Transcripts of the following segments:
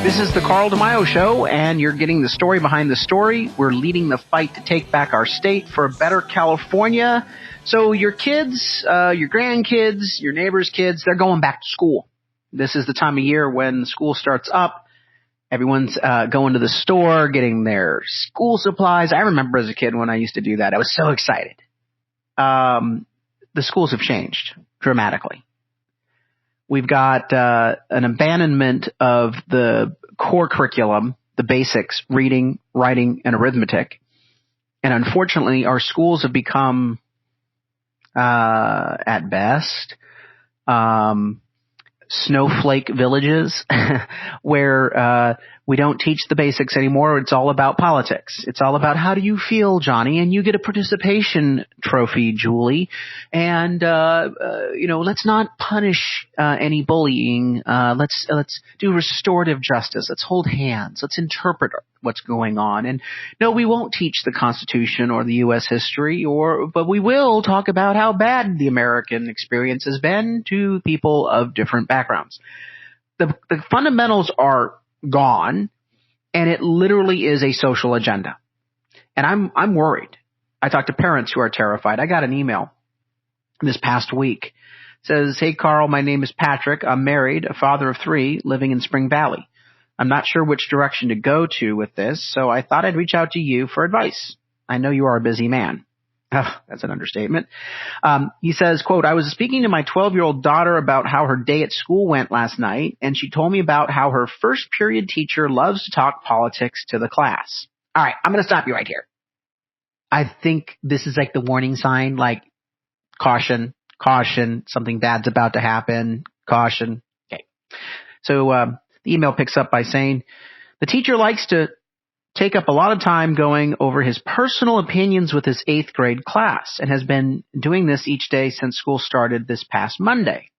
This is the Carl DeMaio Show, and you're getting the story behind the story. We're leading the fight to take back our state for a better California. So your kids, your grandkids, your neighbors' kids, they're going back to school. This is the time of year when school starts up. Everyone's going to the store, getting their school supplies. I remember as a kid when I used to do that. I was so excited. The schools have changed dramatically. We've got an abandonment of the core curriculum, the basics, reading, writing, and arithmetic. And unfortunately, our schools have become, at best, snowflake villages where we don't teach the basics anymore. It's all about politics. It's all about how do you feel, Johnny, and you get a participation trophy, Julie. And let's not punish any bullying. Let's do restorative justice. Let's hold hands. Let's interpret what's going on. And no, we won't teach the Constitution or the U.S. history, but we will talk about how bad the American experience has been to people of different backgrounds. The fundamentals are gone, and it literally is a social agenda. And I'm worried. I talked to parents who are terrified. I got an email this past week. It says, "Hey, Carl, my name is Patrick. I'm married, a father of 3, living in Spring Valley. I'm not sure which direction to go to with this, so I thought I'd reach out to you for advice. I know you are a busy man." That's an understatement. He says, quote, "I was speaking to my 12-year-old daughter about how her day at school went last night, and she told me about how her first period teacher loves to talk politics to the class." All right, I'm going to stop you right here. I think this is like the warning sign, like caution, something bad's about to happen, caution. Okay. So the email picks up by saying, "The teacher likes to take up a lot of time going over his personal opinions with his 8th grade class and has been doing this each day since school started this past Monday.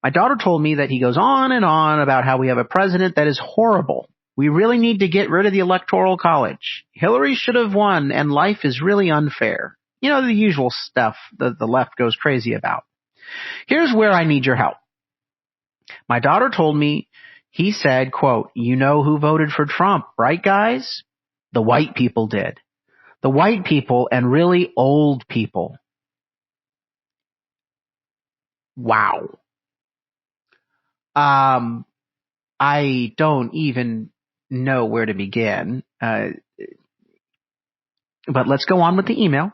My daughter told me that he goes on and on about how we have a president that is horrible. We really need to get rid of the Electoral College. Hillary should have won, and life is really unfair." You know, the usual stuff that the left goes crazy about. Here's where I need your help. My daughter told me he said, quote, "You know who voted for Trump, right, guys? The white people did. The white people and really old people." Wow. I don't even know where to begin. But let's go on with the email.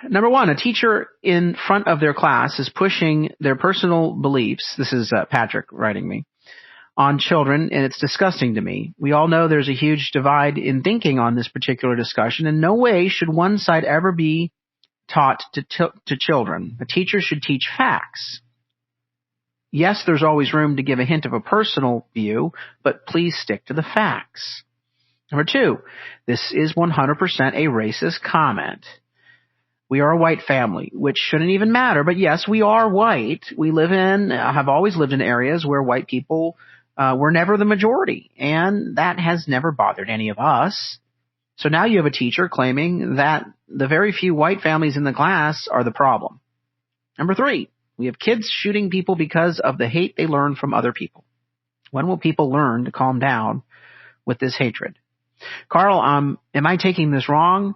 Number one, a teacher in front of their class is pushing their personal beliefs. This is Patrick writing me on children, and it's disgusting to me. We all know there's a huge divide in thinking on this particular discussion. In no way should one side ever be taught to children. A teacher should teach facts. Yes, there's always room to give a hint of a personal view, but please stick to the facts. Number two, this is 100% a racist comment. We are a white family, which shouldn't even matter. But yes, we are white. We have always lived in areas where white people were never the majority. And that has never bothered any of us. So now you have a teacher claiming that the very few white families in the class are the problem. Number three, we have kids shooting people because of the hate they learn from other people. When will people learn to calm down with this hatred? Carl, am I taking this wrong?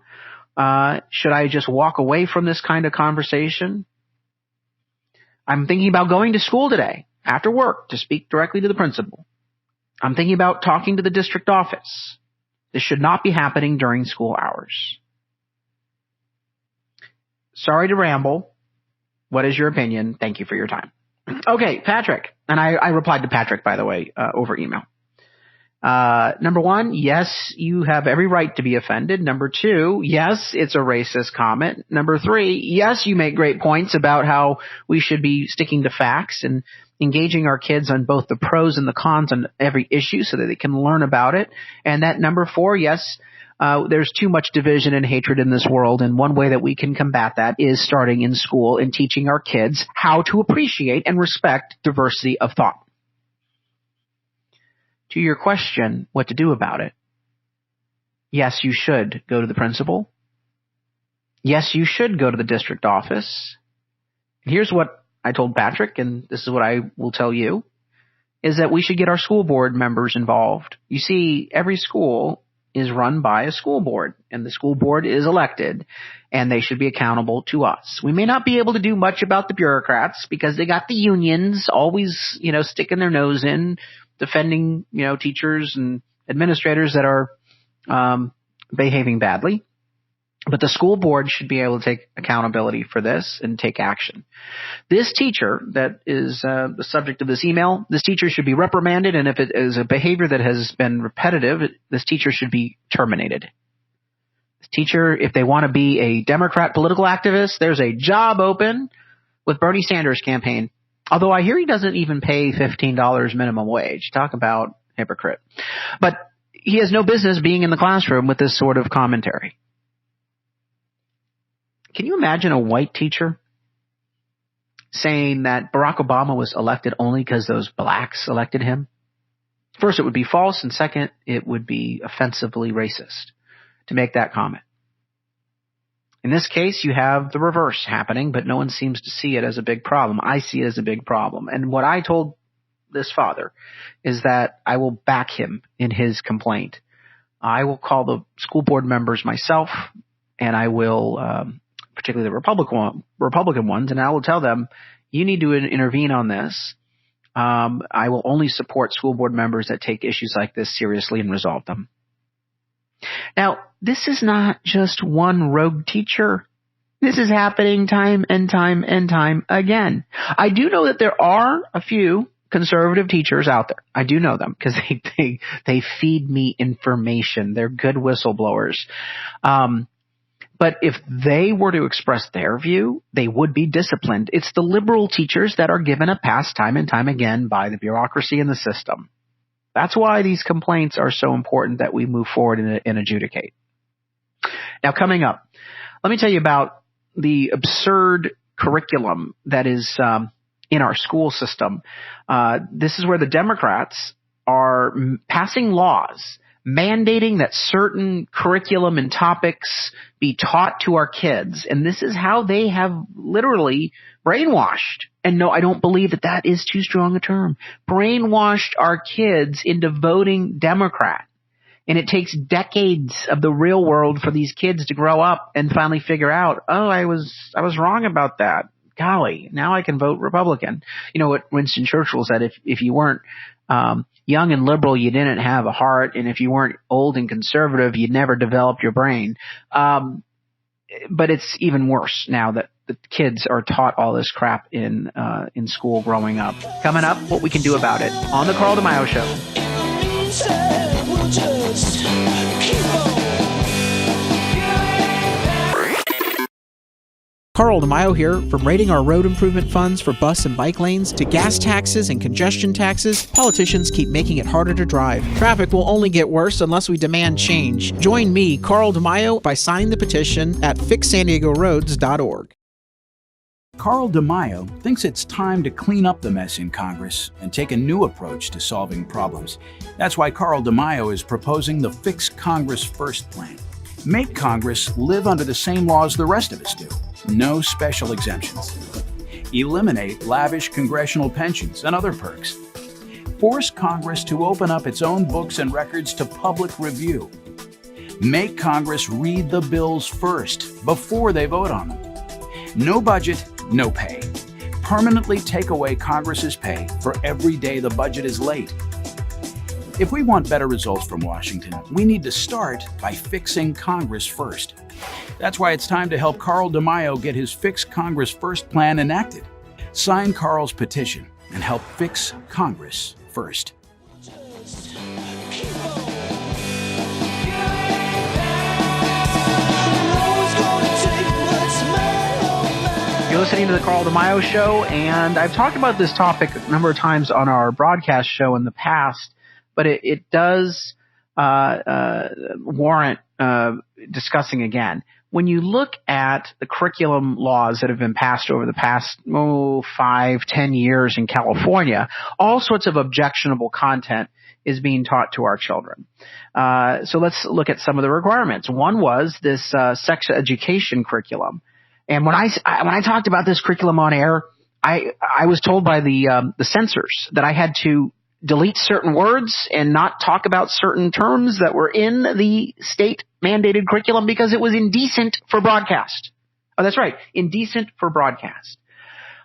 Should I just walk away from this kind of conversation? I'm thinking about going to school today after work to speak directly to the principal. I'm thinking about talking to the district office. This should not be happening during school hours. Sorry to ramble. What is your opinion? Thank you for your time. Okay, Patrick. And I replied to Patrick, by the way, over email. Number one, yes, you have every right to be offended. Number two, yes, it's a racist comment. Number three, yes, you make great points about how we should be sticking to facts and engaging our kids on both the pros and the cons on every issue so that they can learn about it. And that number four, yes, there's too much division and hatred in this world. And one way that we can combat that is starting in school and teaching our kids how to appreciate and respect diversity of thought. To your question, what to do about it? Yes, you should go to the principal. Yes, you should go to the district office. Here's what I told Patrick, and this is what I will tell you, is that we should get our school board members involved. You see, every school is run by a school board, and the school board is elected, and they should be accountable to us. We may not be able to do much about the bureaucrats because they got the unions always, sticking their nose in, defending, teachers and administrators that are behaving badly. But the school board should be able to take accountability for this and take action. This teacher that is the subject of this email, this teacher should be reprimanded, and if it is a behavior that has been repetitive, this teacher should be terminated. This teacher, if they want to be a Democrat political activist, there's a job open with Bernie Sanders' campaign. Although I hear he doesn't even pay $15 minimum wage. Talk about hypocrite. But he has no business being in the classroom with this sort of commentary. Can you imagine a white teacher saying that Barack Obama was elected only because those blacks elected him? First, it would be false, and second, it would be offensively racist to make that comment. In this case, you have the reverse happening, but no one seems to see it as a big problem. I see it as a big problem. And what I told this father is that I will back him in his complaint. I will call the school board members myself, and I will particularly the Republican ones, and I will tell them, you need to intervene on this. I will only support school board members that take issues like this seriously and resolve them. Now, this is not just one rogue teacher. This is happening time and time and time again. I do know that there are a few conservative teachers out there. I do know them because they feed me information. They're good whistleblowers. But if they were to express their view, they would be disciplined. It's the liberal teachers that are given a pass time and time again by the bureaucracy and the system. That's why these complaints are so important that we move forward and adjudicate. Now, coming up, let me tell you about the absurd curriculum that is in our school system. This is where the Democrats are passing laws mandating that certain curriculum and topics be taught to our kids. And this is how they have literally brainwashed. And no, I don't believe that is too strong a term. Brainwashed our kids into voting Democrat. And it takes decades of the real world for these kids to grow up and finally figure out, oh, I was wrong about that. Golly, now I can vote Republican. You know what Winston Churchill said, if you weren't young and liberal, you didn't have a heart, and if you weren't old and conservative, you'd never develop your brain. But it's even worse now that the kids are taught all this crap in school growing up. Coming up, what we can do about it on the Carl DeMaio Show. Carl DeMaio here. From rating our road improvement funds for bus and bike lanes to gas taxes and congestion taxes, politicians keep making it harder to drive. Traffic will only get worse unless we demand change. Join me, Carl DeMaio, by signing the petition at fixsandiegoroads.org. Carl DeMaio thinks it's time to clean up the mess in Congress and take a new approach to solving problems. That's why Carl DeMaio is proposing the Fix Congress First plan. Make Congress live under the same laws the rest of us do. No special exemptions. Eliminate lavish congressional pensions and other perks. Force Congress to open up its own books and records to public review. Make Congress read the bills first before they vote on them. No budget, no pay. Permanently take away Congress's pay for every day the budget is late. If we want better results from Washington, we need to start by fixing Congress first. That's why it's time to help Carl DeMaio get his Fix Congress First plan enacted. Sign Carl's petition and help fix Congress first. You're listening to the Carl DeMaio Show, and I've talked about this topic a number of times on our broadcast show in the past, but it does warrant discussing again. When you look at the curriculum laws that have been passed over the past 5-10 years in California, all sorts of objectionable content is being taught to our children. So let's look at some of the requirements. One was this sex education curriculum. And when I talked about this curriculum on air, I was told by the censors that I had to delete certain words and not talk about certain terms that were in the state mandated curriculum because it was indecent for broadcast. Oh, that's right. Indecent for broadcast.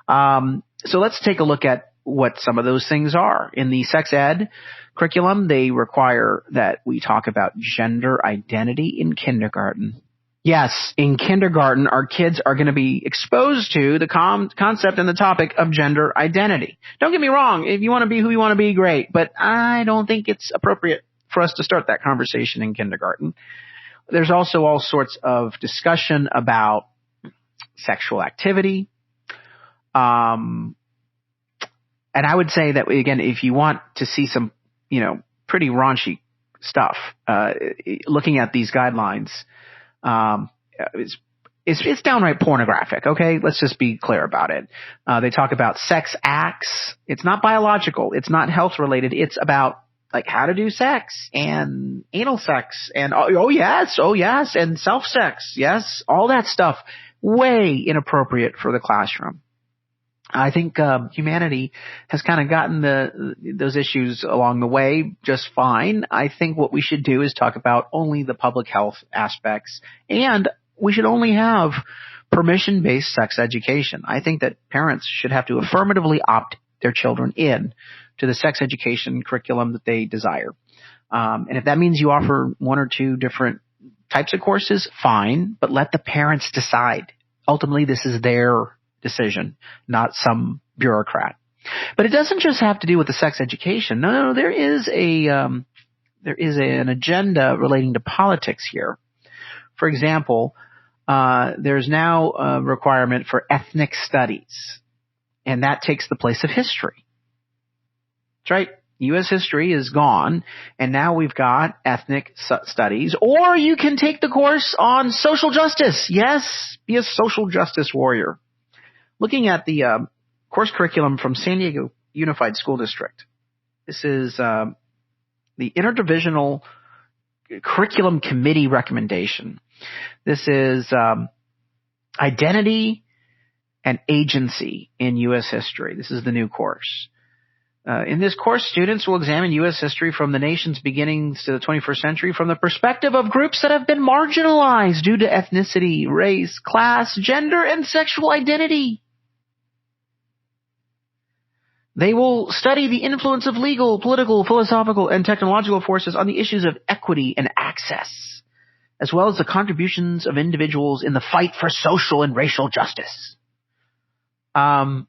So let's take a look at what some of those things are. In the sex ed curriculum, they require that we talk about gender identity in kindergarten. Yes, in kindergarten, our kids are going to be exposed to the concept and the topic of gender identity. Don't get me wrong. If you want to be who you want to be, great. But I don't think it's appropriate for us to start that conversation in kindergarten. There's also all sorts of discussion about sexual activity. And I would say that, again, if you want to see some, pretty raunchy stuff, looking at these guidelines, it's downright pornographic. Okay. Let's just be clear about it. They talk about sex acts. It's not biological. It's not health related. It's about like how to do sex and anal sex and oh yes. And self sex. Yes. All that stuff way inappropriate for the classroom. I think humanity has kind of gotten those issues along the way just fine. I think what we should do is talk about only the public health aspects, and we should only have permission-based sex education. I think that parents should have to affirmatively opt their children in to the sex education curriculum that they desire. And if that means you offer one or two different types of courses, fine, but let the parents decide. Ultimately, this is their decision, not some bureaucrat. But it doesn't just have to do with the sex education. No, there is an agenda relating to politics here. For example, there's now a requirement for ethnic studies, and that takes the place of history. That's right. U.S. history is gone, and now we've got ethnic studies. Or you can take the course on social justice. Yes, be a social justice warrior. Looking at the course curriculum from San Diego Unified School District, this is the Interdivisional Curriculum Committee recommendation. This is Identity and Agency in U.S. History. This is the new course. In this course, students will examine U.S. history from the nation's beginnings to the 21st century from the perspective of groups that have been marginalized due to ethnicity, race, class, gender, and sexual identity. They will study the influence of legal, political, philosophical, and technological forces on the issues of equity and access, as well as the contributions of individuals in the fight for social and racial justice. Can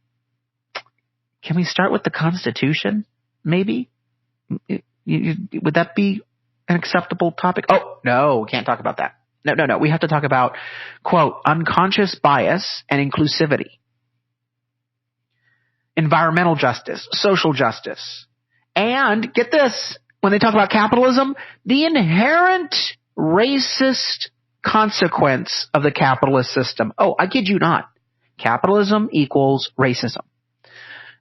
we start with the Constitution, maybe? Would that be an acceptable topic? Oh, no, we can't talk about that. No. We have to talk about, quote, unconscious bias and inclusivity. Environmental justice, social justice. And get this, when they talk about capitalism, the inherent racist consequence of the capitalist system. Oh, I kid you not. Capitalism equals racism.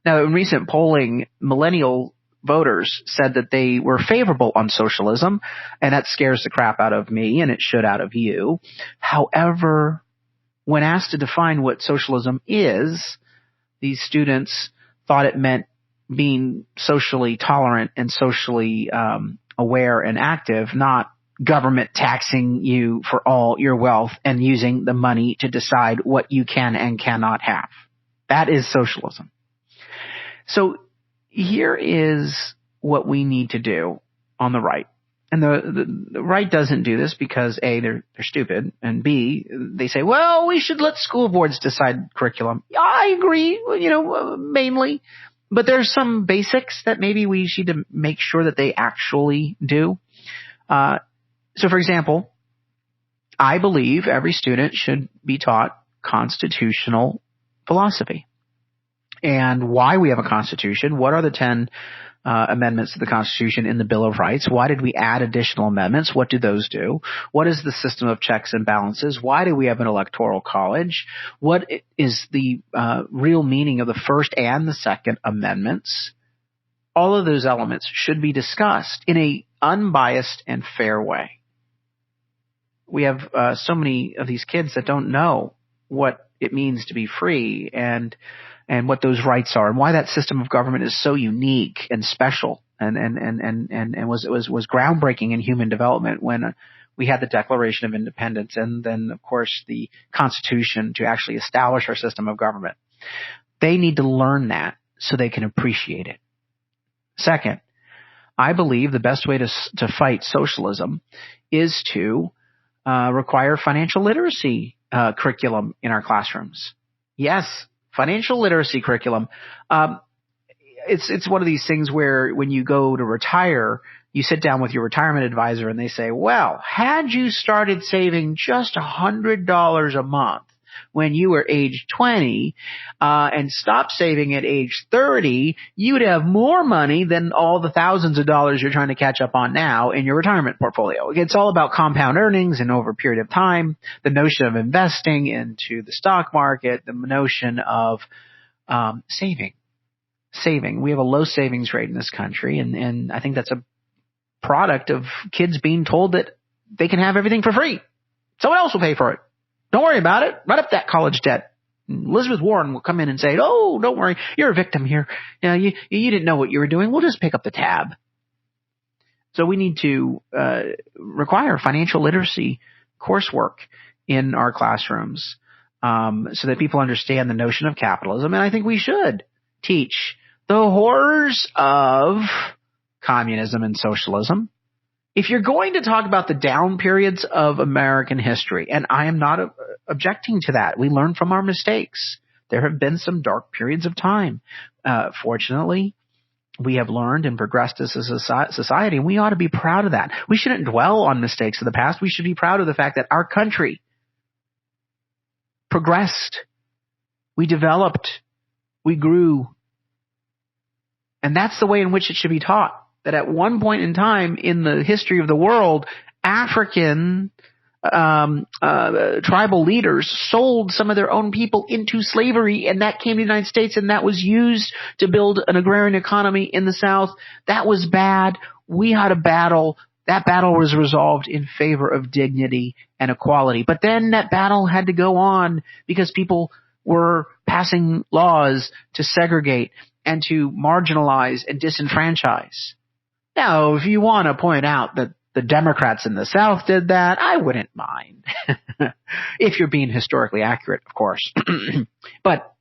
Now, in recent polling, millennial voters said that they were favorable on socialism, and that scares the crap out of me, and it should out of you. However, when asked to define what socialism is, these students thought it meant being socially tolerant and socially aware and active, not government taxing you for all your wealth and using the money to decide what you can and cannot have. That is socialism. So here is what we need to do on the right. And the right doesn't do this because A, they're stupid, and B, they say, well, we should let school boards decide curriculum. I agree, mainly. But there's some basics that maybe we need to make sure that they actually do. So, for example, I believe every student should be taught constitutional philosophy and why we have a constitution. What are the 10 amendments to the Constitution in the Bill of Rights? Why did we add additional amendments? What do those do? What is the system of checks and balances? Why do we have an electoral college? What is the real meaning of the First and the Second Amendments? all of those elements should be discussed in a unbiased and fair way. We have so many of these kids that don't know what it means to be free and what those rights are and why that system of government is so unique and special and was groundbreaking in human development when we had the Declaration of Independence and then, of course, the Constitution to actually establish our system of government. They need to learn that so they can appreciate it. Second, I believe the best way to fight socialism is to require financial literacy curriculum in our classrooms. Yes, financial literacy curriculum. It's one of these things where when you go to retire, you sit down with your retirement advisor and they say, well, had you started saving just $100 a month when you were age 20 and stopped saving at age 30, you'd have more money than all the thousands of dollars you're trying to catch up on now in your retirement portfolio. It's all about compound earnings and over a period of time, the notion of investing into the stock market, the notion of saving. We have a low savings rate in this country, and I think that's a product of kids being told that they can have everything for free. Someone else will pay for it. Don't worry about it. Write up that college debt. Elizabeth Warren will come in and say, oh, don't worry. You're a victim here. You didn't know what you were doing. We'll just pick up the tab. So we need to require financial literacy coursework in our classrooms so that people understand the notion of capitalism. And I think we should teach the horrors of communism and socialism. If you're going to talk about the down periods of American history, and I am not objecting to that, we learn from our mistakes. There have been some dark periods of time. Fortunately, we have learned and progressed as a society, and we ought to be proud of that. We shouldn't dwell on mistakes of the past. We should be proud of the fact that our country progressed. We developed. We grew. And that's the way in which it should be taught. That at one point in time in the history of the world, African tribal leaders sold some of their own people into slavery, and that came to the United States, and that was used to build an agrarian economy in the South. That was bad. We had a battle. That battle was resolved in favor of dignity and equality. But then that battle had to go on because people were passing laws to segregate and to marginalize and disenfranchise. Now, if you want to point out that the Democrats in the South did that, I wouldn't mind. If you're being historically accurate, of course. But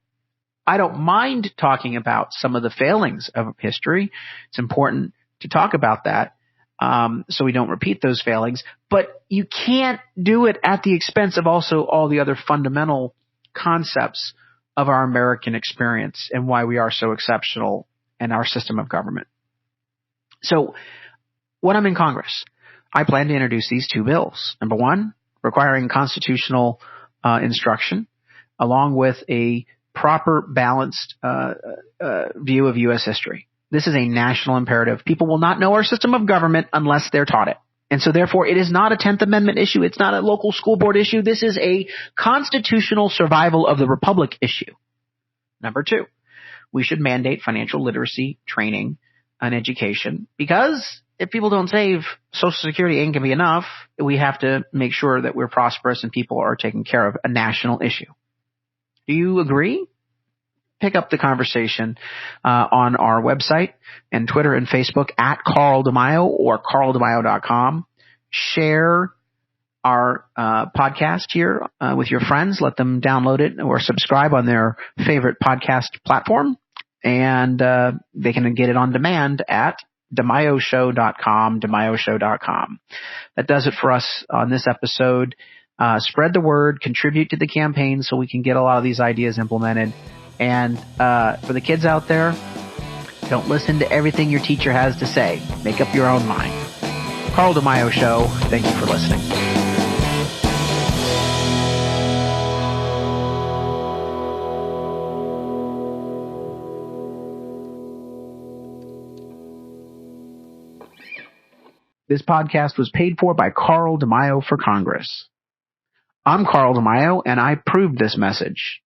I don't mind talking about some of the failings of history. It's important to talk about that so we don't repeat those failings. But you can't do it at the expense of also all the other fundamental concepts of our American experience and why we are so exceptional in our system of government. So when I'm in Congress, I plan to introduce these two bills. Number one, requiring constitutional instruction along with a proper balanced view of U.S. history. This is a national imperative. People will not know our system of government unless they're taught it. And so therefore, it is not a 10th Amendment issue. It's not a local school board issue. This is a constitutional survival of the republic issue. Number two, we should mandate financial literacy training and education, because if people don't save, Social Security ain't going to be enough. We have to make sure that we're prosperous and people are taken care of, a national issue. Do you agree? Pick up the conversation on our website and Twitter and Facebook at Carl DeMaio or carldemaio.com. Share our podcast here with your friends. Let them download it or subscribe on their favorite podcast platform. And they can get it on demand at DeMaioShow.com, DeMaioShow.com. That does it for us on this episode. Spread the word, contribute to the campaign so we can get a lot of these ideas implemented. And for the kids out there, don't listen to everything your teacher has to say. Make up your own mind. Carl DeMaio Show. Thank you for listening. This podcast was paid for by Carl DeMaio for Congress. I'm Carl DeMaio, and I proved this message.